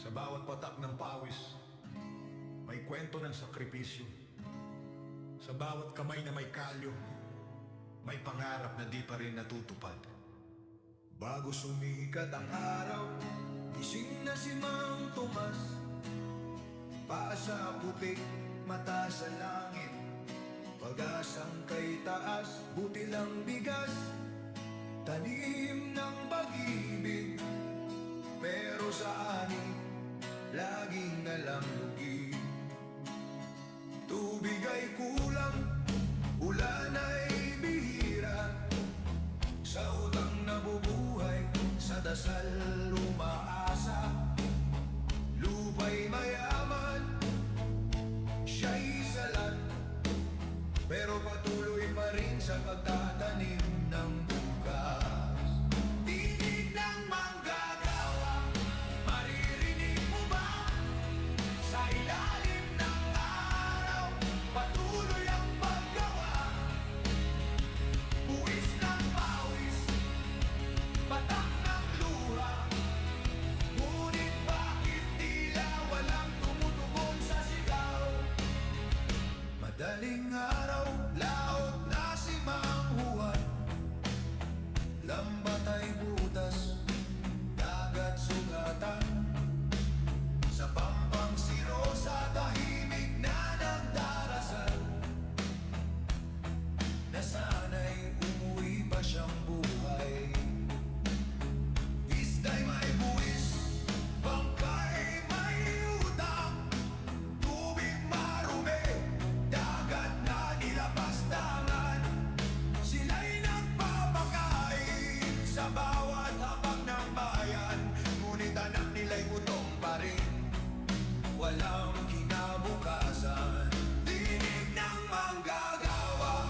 Sa bawat patak ng pawis, may kwento ng sakripisyo. Sa bawat kamay na may kalyo, may pangarap na di pa rin natutupad. Bago sumikat ang araw, gising na si Mang Tomas. Paa sa putik, mata sa langit, pag-asang kay taas, buti lang bigas, tanim ng pag-ibig. Pero sa ani, laging nalamlugi. Tubig ay kulang, ulan ay bihira. Sa utang nabubuhay, sa dasal umaasa. Lupa'y mayaman, siya'y salat, pero patuloy pa rin sa pagtatanim ng bukas. Tinig ng manggagawa, maririnig mo ba? Sa ilalim ng araw, patuloy ang paggawa. Buwis ng pawis, patak ng luha. Ngunit bakit tila walang tumutugon sa sigaw? Madaling araw, laot na si Mang Juan. Lambat ay butas, dagat sugatan. Sa pampang si Rosa, tahimik na nagdarasal, na sana'y umuwi pa siyang buhay. Isda'y may buwis, bangkay may utang. Tubig marumi, dagat na nilapastangan. Sila'y nagpapakain sa bawat hapag ng bayan. Ngunit anak nila'y gutom pa rin, walang kinabukasan. Tinig ng manggagawa,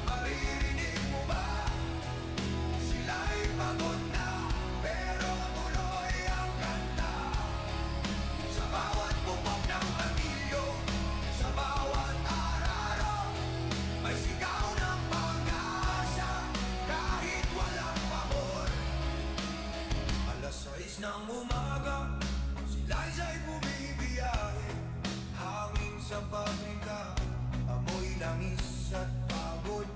maririnig mo ba? Sila'y pagod na, pero tuloy ang kanta. Sa bawat bubog ng anilyo, sa bawat araro, may sigaw ng pag-asa, kahit walang pabor. Alas 6 ng umaga, si Liza'y bumibiyahe. Hangin sa pabrika, amoy langis at pagod.